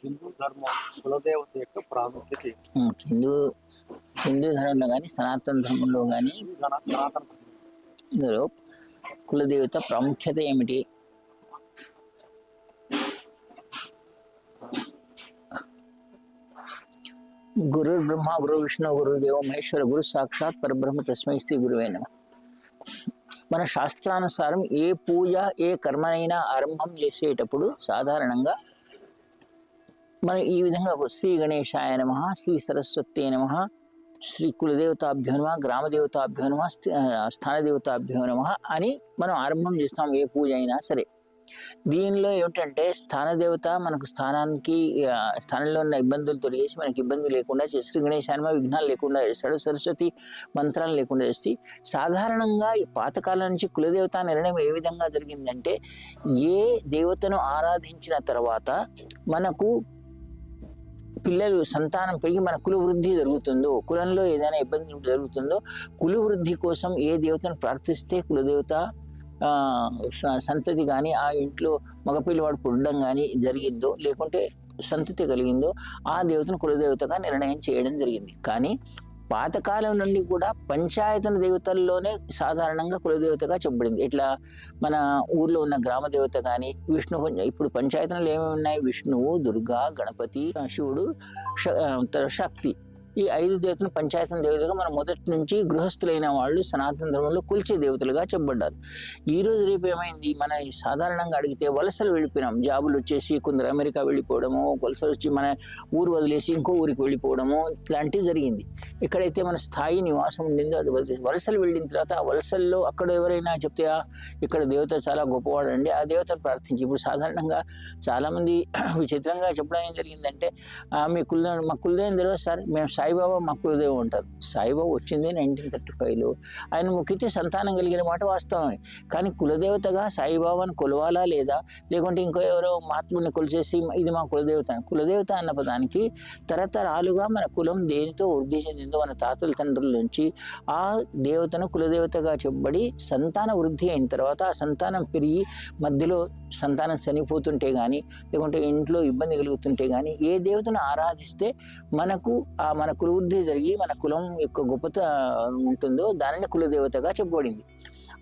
హిందూ ధర్మం కులదేవత యొక్క ప్రాముఖ్యత ఏంటి? హిందూ హిందూ ధర్మంలో కానీ సనాతన ధర్మంలో కానీ సనాతన ఇందులో కులదేవత ప్రాముఖ్యత ఏమిటి? గురు బ్రహ్మ గురు విష్ణు గురు దేవ మహేశ్వర గురు సాక్షాత్ పరబ్రహ్మ తస్మై శ్రీ గురువే నమః. మన శాస్త్రానుసారం ఏ పూజ ఏ కర్మనైనా ఆరంభం చేసేటప్పుడు సాధారణంగా మనం ఈ విధంగా శ్రీ గణేశాయ నమః, శ్రీ సరస్వతే నమః, శ్రీ కులదేవతాభ్యో నమః, గ్రామదేవతాభ్యో నమః, స్థానదేవతాభ్యో నమః అని మనం ఆరంభం చేస్తాం ఏ పూజ అయినా సరే. దీనిలో ఏమిటంటే స్థానదేవత మనకు స్థానంలో ఉన్న ఇబ్బందులు తొలగేసి మనకి ఇబ్బంది లేకుండా చేసి శ్రీ గణేశాయ విఘ్నాలు లేకుండా చేస్తాడు. సరస్వతి మంత్రాలు లేకుండా చేసి సాధారణంగా ఈ పాతకాలం నుంచి కులదేవత నిర్ణయం ఏ విధంగా జరిగిందంటే ఏ దేవతను ఆరాధించిన తర్వాత మనకు పిల్లలు సంతానం పెరిగి మన కుల వృద్ధి జరుగుతుందో, కులంలో ఏదైనా ఇబ్బంది జరుగుతుందో కుల వృద్ధి కోసం ఏ దేవతను ప్రార్థిస్తే కులదేవత సంతతి కానీ ఆ ఇంట్లో మగపిల్లవాడు పుట్టడం కానీ జరిగిందో లేకుంటే సంతతి కలిగిందో ఆ దేవతను కులదేవతగా నిర్ణయం చేయడం జరిగింది. కానీ పాతకాలం నుండి కూడా పంచాయతన దేవతల్లోనే సాధారణంగా కులదేవతగా చెప్పబడింది. ఇట్లా మన ఊర్లో ఉన్న గ్రామ దేవత కానీ విష్ణు, ఇప్పుడు పంచాయతనలు ఏమేమి ఉన్నాయి? విష్ణువు, దుర్గా, గణపతి, శివుడు, శక్తి, ఈ 5 దేవతలు పంచాయతన దేవతగా మనం మొదటి నుంచి గృహస్థులైన వాళ్ళు సనాతన ధర్మంలో కొలిచే దేవతలుగా చెప్పబడ్డారు. ఈ రోజు రేపు ఏమైంది? మన సాధారణంగా అడిగితే వలసలు వెళ్ళిపోయినాం. జాబులు వచ్చేసి కొందరు అమెరికా వెళ్ళిపోవడము, వలసలు వచ్చి మన ఊరు వదిలేసి ఇంకో ఊరికి వెళ్ళిపోవడము ఇలాంటివి జరిగింది. ఎక్కడైతే మన స్థాయి నివాసం ఉండిందో అది వదిలేసి వలసలు వెళ్ళిన తర్వాత ఆ వలసల్లో అక్కడ ఎవరైనా చెప్తే ఇక్కడ దేవత చాలా గొప్పవాడండి, ఆ దేవతను ప్రార్థించి. ఇప్పుడు సాధారణంగా చాలామంది విచిత్రంగా చెప్పడం ఏం జరిగిందంటే మా కులదేవం తెలియదు సార్, మేము సాయిబాబా మా కులదేవం ఉంటారు. సాయిబాబా వచ్చింది 1935లో. ఆయన మొక్కితే సంతానం కలిగిన మాట వాస్తవమే. కానీ కులదేవతగా సాయిబాబాను కొలవాలా లేదా, లేకుంటే ఇంకో ఎవరో మహాత్ముడిని కొలిచేసి ఇది మా కులదేవత. కులదేవత అన్న పదానికి తరతరాలుగా మన కులం దేనితో వృద్ధి చెందిందో మన తాతల తండ్రుల నుంచి ఆ దేవతను కులదేవతగా చెప్పబడి సంతాన వృద్ధి అయిన తర్వాత ఆ సంతానం పెరిగి మధ్యలో సంతానం చనిపోతుంటే కానీ లేకుంటే ఇంట్లో ఇబ్బంది కలుగుతుంటే కానీ ఏ దేవతను ఆరాధిస్తే మనకు మన కులవృద్ధి జరిగి మన కులం యొక్క గొప్పత ఉంటుందో దానిని కులదేవతగా చెప్పబడింది.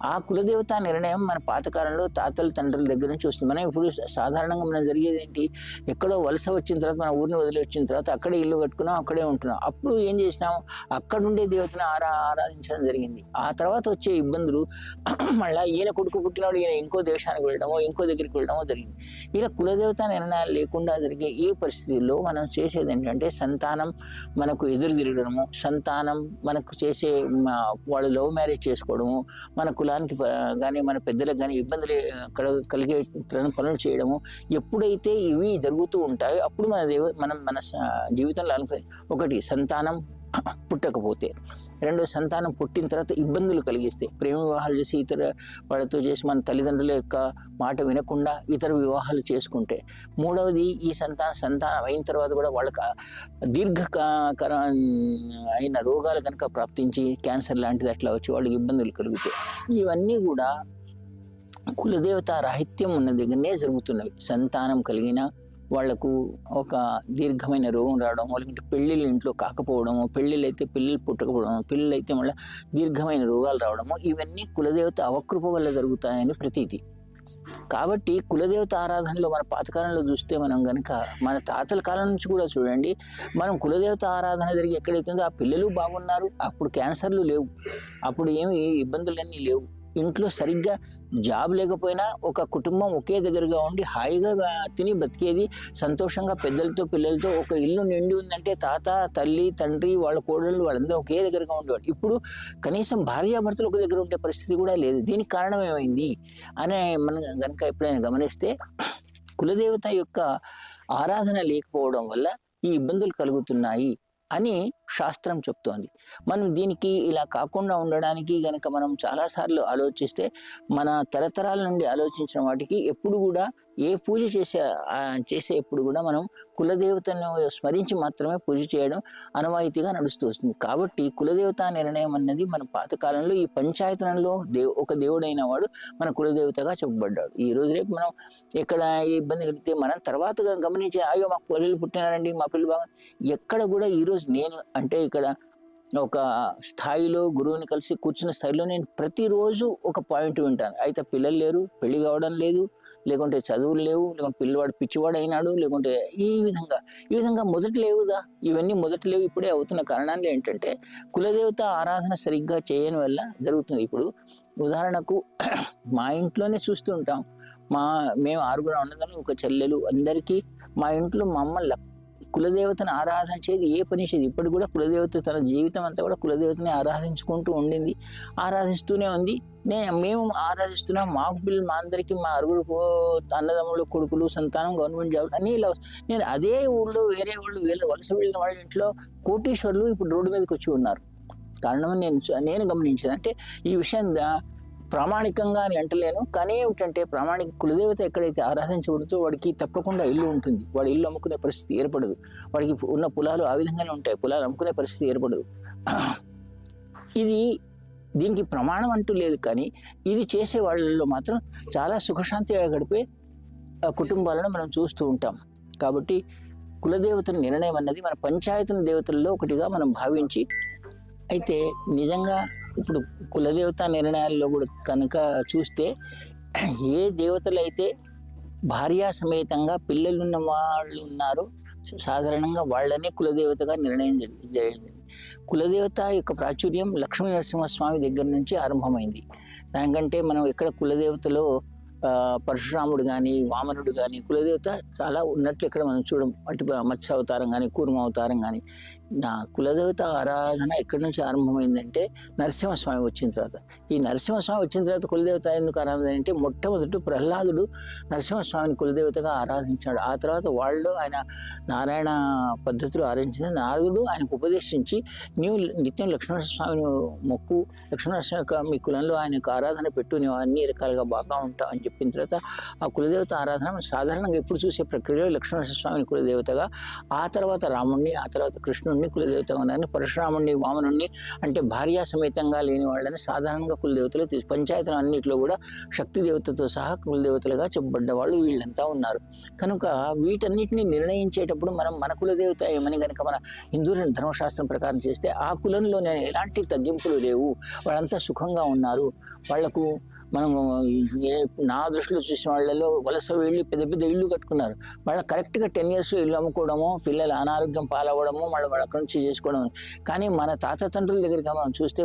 ఆ కులదేవత నిర్ణయం మన పాతకాలంలో తాతల తండ్రుల దగ్గర నుంచి వస్తుంది. మనం ఇప్పుడు సాధారణంగా మనం జరిగేది ఏంటి? ఎక్కడో వలస వచ్చిన తర్వాత మన ఊరిని వదిలి వచ్చిన తర్వాత అక్కడే ఇల్లు కట్టుకున్నాం, అక్కడే ఉంటున్నాం. అప్పుడు ఏం చేసినాం? అక్కడుండే దేవతను ఆరాధించడం జరిగింది. ఆ తర్వాత వచ్చే ఇబ్బందులు మళ్ళీ ఈయన కొడుకు పుట్టినాడు ఈయన ఇంకో దేశానికి వెళ్ళడమో ఇంకో దగ్గరికి వెళ్ళడమో జరిగింది. ఇలా కులదేవత నిర్ణయాలు లేకుండా జరిగే ఈ పరిస్థితుల్లో మనం చేసేది ఏంటంటే సంతానం మనకు ఎదురు తిరగడము, సంతానం మనకు చేసే వాళ్ళు లవ్ మ్యారేజ్ చేసుకోవడము, మన కులానికి కానీ మన పెద్దలకు కానీ ఇబ్బందులు కలిగే పనులు చేయడము, ఎప్పుడైతే ఇవి జరుగుతూ ఉంటాయో అప్పుడు మన జీవితంలో ఒకటి సంతానం పుట్టకపోతే, రెండో సంతానం పుట్టిన తర్వాత ఇబ్బందులు కలిగిస్తే, ప్రేమ వివాహాలు చేసి ఇతర వాళ్ళతో చేసి మన తల్లిదండ్రుల యొక్క మాట వినకుండా ఇతర వివాహాలు చేసుకుంటే, మూడవది ఈ సంతానం అయిన తర్వాత కూడా వాళ్ళకి దీర్ఘకాల అయిన రోగాలు కనుక ప్రాప్తించి క్యాన్సర్ లాంటిది అట్లా వచ్చి వాళ్ళకి ఇబ్బందులు కలుగుతాయి. ఇవన్నీ కూడా కులదేవత రాహిత్యం ఉన్న దగ్గరనే జరుగుతున్నవి. సంతానం కలిగిన వాళ్లకు ఒక దీర్ఘమైన రోగం రావడం, లేకుంటే పెళ్ళిళ్ళు ఇంట్లో కాకపోవడము, పెళ్ళిళ్ళు అయితే పిల్లలు పుట్టకపోవడము, పిల్లలు అయితే మళ్ళీ దీర్ఘమైన రోగాలు రావడము, ఇవన్నీ కులదేవత అవకృప వల్ల జరుగుతాయని ప్రతీతి. కాబట్టి కులదేవత ఆరాధనలో మన పాతకాలంలో చూస్తే మనం కనుక మన తాతల కాలం నుంచి కూడా చూడండి, మనం కులదేవత ఆరాధన జరిగి ఎక్కడైతుందో ఆ పిల్లలు బాగున్నారు, అప్పుడు క్యాన్సర్లు లేవు, అప్పుడు ఏమి ఇబ్బందులన్నీ లేవు. ఇంట్లో సరిగ్గా జాబ్ లేకపోయినా ఒక కుటుంబం ఒకే దగ్గరగా ఉండి హాయిగా తిని బతికేది, సంతోషంగా పెద్దలతో పిల్లలతో ఒక ఇల్లు నిండి ఉందంటే తాత తల్లి తండ్రి వాళ్ళ కోడళ్ళు వాళ్ళందరూ ఒకే దగ్గరగా ఉండేవాడు. ఇప్పుడు కనీసం భార్యాభర్తలు ఒక దగ్గర ఉండే పరిస్థితి కూడా లేదు. దీనికి కారణం ఏమైంది అని మనం కనుక ఎప్పుడైనా గమనిస్తే కులదేవత యొక్క ఆరాధన లేకపోవడం వల్ల ఈ ఇబ్బందులు కలుగుతున్నాయి అని శాస్త్రం చెప్తోంది. మనం దీనికి ఇలా కాకుండా ఉండడానికి గనక మనం చాలాసార్లు ఆలోచిస్తే మన తరతరాల నుండి ఆలోచించిన వాటికి ఎప్పుడు కూడా ఏ పూజ చేసేప్పుడు కూడా మనం కులదేవతను స్మరించి మాత్రమే పూజ చేయడం అనవాయితీగా నడుస్తూ వస్తుంది. కాబట్టి కులదేవత నిర్ణయం అన్నది మన పాతకాలంలో ఈ పంచాయతనంలో ఒక దేవుడైన వాడు మన కులదేవతగా చెప్పబడ్డాడు. ఈ రోజు రేపు మనం ఎక్కడ ఏ ఇబ్బంది కలిగితే మనం తర్వాతగా గమనించే అయ్యో మాకు పిల్లలు పుట్టినారండి, మా పిల్లలు బాగా ఎక్కడ కూడా ఈరోజు నేను అంటే ఇక్కడ ఒక స్థాయిలో గురువుని కలిసి కూర్చున్న స్థాయిలో నేను ప్రతిరోజు ఒక పాయింట్ వింటాను. అయితే పిల్లలు లేరు, పెళ్లి కావడం లేదు, లేకుంటే చదువులు లేవు, లేకుంటే పిల్లవాడు పిచ్చివాడు అయినాడు, లేకుంటే ఈ విధంగా మొదట లేవుదా, ఇవన్నీ మొదట లేవు. ఇప్పుడే అవుతున్న కారణాలు ఏంటంటే కులదేవత ఆరాధన సరిగ్గా చేయని వల్ల జరుగుతుంది. ఇప్పుడు ఉదాహరణకు మా ఇంట్లోనే చూస్తూ ఉంటాం. మేము 6 ఉన్నదాన్ని, ఒక చెల్లెలు, అందరికీ మా ఇంట్లో మా అమ్మ కులదేవతను ఆరాధన చేయదు, ఏ పని చేయదు. ఇప్పుడు కూడా కులదేవత తన జీవితం అంతా కూడా కులదేవతని ఆరాధించుకుంటూ ఉండింది, ఆరాధిస్తూనే ఉంది. మేము ఆరాధిస్తున్నాం. మాకు పిల్లలు, మా అందరికీ, మా 6 అన్నదమ్ములు, కొడుకులు, సంతానం, గవర్నమెంట్ జాబ్ అన్నీ ఇలా. నేను అదే ఊళ్ళో వేరే వాళ్ళు వలస వెళ్ళిన వాళ్ళ ఇంట్లో కోటీశ్వర్లు ఇప్పుడు రోడ్డు మీదకి వచ్చి ఉన్నారు. కారణం నేను గమనించేది అంటే ఈ విషయం ప్రామాణికంగా అని అంటలేను, కానీ ఏమిటంటే ప్రామాణిక కులదేవత ఎక్కడైతే ఆరాధించబడుతూ వాడికి తప్పకుండా ఇల్లు ఉంటుంది. వాడి ఇల్లు అమ్ముకునే పరిస్థితి ఏర్పడదు. వాడికి ఉన్న పొలాలు ఆ విధంగానే ఉంటాయి, పొలాలు అమ్ముకునే పరిస్థితి ఏర్పడదు. దీనికి ప్రమాణం అంటూ లేదు, కానీ ఇది చేసే వాళ్ళలో మాత్రం చాలా సుఖశాంతిగా గడిపే కుటుంబాలను మనం చూస్తూ ఉంటాం. కాబట్టి కులదేవతల నిర్ణయం అన్నది మన పంచాయతీ దేవతల్లో ఒకటిగా మనం భావించి, అయితే నిజంగా ఇప్పుడు కులదేవత నిర్ణయాల్లో కూడా కనుక చూస్తే ఏ దేవతలు అయితే భార్యా సమేతంగా పిల్లలున్న వాళ్ళు ఉన్నారో సాధారణంగా వాళ్ళనే కులదేవతగా నిర్ణయం జరిగింది. కులదేవత యొక్క ప్రాచుర్యం లక్ష్మీ నరసింహస్వామి దగ్గర నుంచి ఆరంభమైంది. దానికంటే మనం ఎక్కడ కులదేవతలో పరశురాముడు కానీ, వామనుడు కానీ కులదేవత చాలా ఉన్నట్లు ఇక్కడ మనం చూడం. అంటే మత్స్య అవతారం కానీ, కూర్మ అవతారం కానీ. నా కులదేవత ఆరాధన ఎక్కడి నుంచి ఆరంభమైందంటే నరసింహస్వామి వచ్చిన తర్వాత. ఈ నరసింహస్వామి వచ్చిన తర్వాత కులదేవత ఎందుకు ఆరాధన అంటే మొట్టమొదటి ప్రహ్లాదుడు నరసింహస్వామిని కులదేవతగా ఆరాధించాడు. ఆ తర్వాత వాళ్ళు ఆయన నారాయణ పద్ధతిలో ఆరాధించిన నారదుడు ఆయనకు ఉపదేశించి నీవు నిత్యం లక్ష్మణస్వామిని మొక్కు, లక్ష్మణస్వామి మీ కులంలో ఆయనకు ఆరాధన పెట్టు, నీవు అన్ని రకాలుగా బాగా ఉంటావు అని చెప్పిన తర్వాత ఆ కులదేవత ఆరాధన సాధారణంగా ఎప్పుడు చూసే ప్రక్రియలో లక్ష్మణస్వామిని కులదేవతగా, ఆ తర్వాత రాముణ్ణి, ఆ తర్వాత కృష్ణుడిని కులదేవతగా ఉన్నారని, పరశురాముణ్ణి, వామనుణ్ణి అంటే భార్యా సమేతంగా లేని వాళ్ళని సాధారణంగా కులదేవతలు పంచాయతీలు అన్నింటిలో కూడా శక్తి దేవతతో సహా కులదేవతలుగా చెప్పబడ్డ వాళ్ళు వీళ్ళంతా ఉన్నారు. కనుక వీటన్నిటిని నిర్ణయించేటప్పుడు మనం మన కులదేవత ఏమని కనుక మన హిందూ ధర్మశాస్త్రం ప్రకారం చేస్తే ఆ కులంలో ఎలాంటి తగ్గింపులు లేవు, వాళ్ళంతా సుఖంగా ఉన్నారు. వాళ్లకు మనం నా దృష్టిలో చూసిన వాళ్ళలో వలస వెళ్ళి పెద్ద పెద్ద ఇళ్ళు కట్టుకున్నారు. మళ్ళీ కరెక్ట్గా 10 years ఇల్లు అమ్ముకోవడము, పిల్లల అనారోగ్యం పాలవ్వడము, మళ్ళీ అక్కడి నుంచి చేసుకోవడం. కానీ మన తాత తండ్రుల దగ్గరికి మనం చూస్తే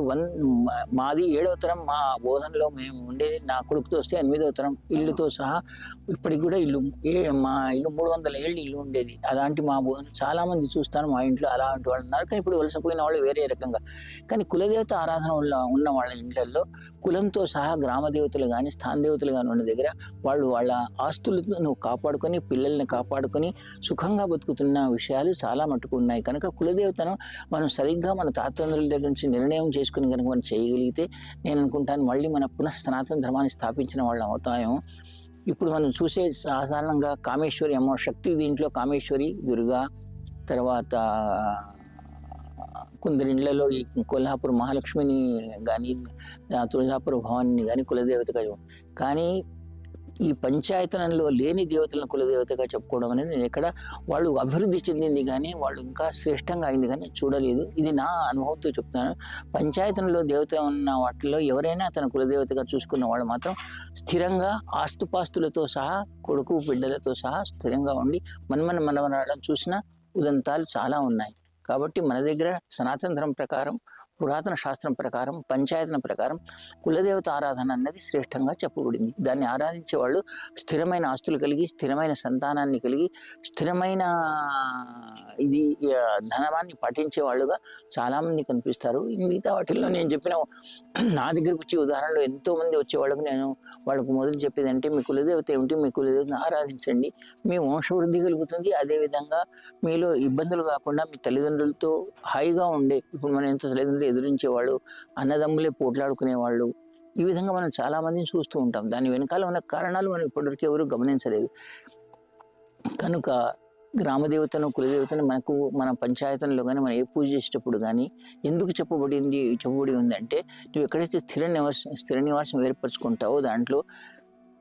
మాది 7వ తరం, మా బోధనలో మేము ఉండేది నా కొడుకుతో వస్తే 8వ తరం ఇల్లుతో సహా ఇప్పటికి కూడా మా ఇల్లు 300 ఏళ్ళు ఇల్లు ఉండేది. అలాంటి మా బోధన చాలామంది చూస్తాను మా ఇంట్లో అలాంటి వాళ్ళు ఉన్నారు. కానీ ఇప్పుడు వలసపోయిన వాళ్ళు వేరే రకంగా. కానీ కులదేవత ఆరాధన ఉన్న వాళ్ళ ఇంట్లో కులంతో సహా గ్రామ దేవతలు కానీ, స్థాన దేవతలు కానీ ఉన్న దగ్గర వాళ్ళు వాళ్ళ ఆస్తులను కాపాడుకొని, పిల్లల్ని కాపాడుకొని సుఖంగా బతుకుతున్న విషయాలు చాలా మట్టుకు ఉన్నాయి. కనుక కులదేవతను మనం సరిగ్గా మన తాతండ్రుల దగ్గర నుంచి నిర్ణయం చేసుకుని కనుక మనం చేయగలిగితే నేను అనుకుంటాను మళ్ళీ మన పునఃసనాతన ధర్మాన్ని స్థాపించిన వాళ్ళం అవుతామేమో. ఇప్పుడు మనం చూసే సాధారణంగా కామేశ్వరి అమ్మ శక్తి, దీంట్లో కామేశ్వరి, దుర్గా, తర్వాత కొందరి ఇళ్లలో ఈ కొల్హాపూర్ మహాలక్ష్మిని కానీ, తులజాపూర్ భవాని కానీ కులదేవతగా. కానీ ఈ పంచాయతనంలో లేని దేవతలను కులదేవతగా చెప్పుకోవడం అనేది నేను ఎక్కడ వాళ్ళు అభివృద్ధి చెందింది కానీ వాళ్ళు ఇంకా శ్రేష్టంగా అయింది కానీ చూడలేదు. ఇది నా అనుభవంతో చెప్తున్నాను. పంచాయతనంలో దేవత ఉన్న వాటిలో ఎవరైనా తన కులదేవతగా చూసుకున్న వాళ్ళు మాత్రం స్థిరంగా ఆస్తుపాస్తులతో సహా, కొడుకు బిడ్డలతో సహా స్థిరంగా ఉండి మనవరాళ్ళని చూసిన ఉదంతాలు చాలా ఉన్నాయి. కాబట్టి మన దగ్గర సనాతన ధర్మం ప్రకారం, పురాతన శాస్త్రం ప్రకారం, పంచాయతన ప్రకారం కులదేవత ఆరాధన అన్నది శ్రేష్టంగా చెప్పబడింది. దాన్ని ఆరాధించే వాళ్ళు స్థిరమైన ఆస్తులు కలిగి, స్థిరమైన సంతానాన్ని కలిగి, స్థిరమైన ధనవాన్ని పాటించే వాళ్ళుగా చాలామంది కనిపిస్తారు. మిగతా వాటిల్లో నేను చెప్పిన నా దగ్గరకు వచ్చే ఉదాహరణలో ఎంతోమంది వచ్చే వాళ్ళకు మొదలు చెప్పేది అంటే మీ కులదేవత ఏమిటి, మీ కులదేవతను ఆరాధించండి, మీ వంశవృద్ధి కలుగుతుంది. అదేవిధంగా మీలో ఇబ్బందులు కాకుండా మీ తల్లిదండ్రులతో హాయిగా ఉండే, ఇప్పుడు మనం ఎంత తల్లిదండ్రులు ఎదురించేవాళ్ళు, అన్నదమ్ములే పోట్లాడుకునేవాళ్ళు, ఈ విధంగా మనం చాలామందిని చూస్తూ ఉంటాం. దాని వెనకాల ఉన్న కారణాలు మనం ఇప్పటివరకు ఎవరు గమనించలేదు. కనుక గ్రామదేవతను కులదేవతను మనకు మన పంచాయతీలో కానీ మనం ఏ పూజ చేసేటప్పుడు కానీ ఎందుకు చెప్పబడి ఉందంటే, నువ్వు ఎక్కడైతే స్థిర నివాసం ఏర్పరచుకుంటావో దాంట్లో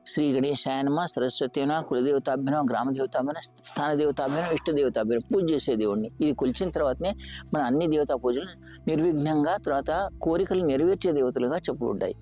శ్రీ గణేశాయ నమః, సరస్వతీన, కులదేవతాభ్యనో, గ్రామదేవతాభ్యనో, స్థానదేవతాభ్యనో, ఇష్టదేవతాభ్యనో పూజ చేసే దేవుడిని. ఇది కొలిచిన తర్వాతనే మన అన్ని దేవతా పూజలు నిర్విఘ్నంగా, తర్వాత కోరికలు నెరవేర్చే దేవతలుగా చెప్పబడ్డాయి.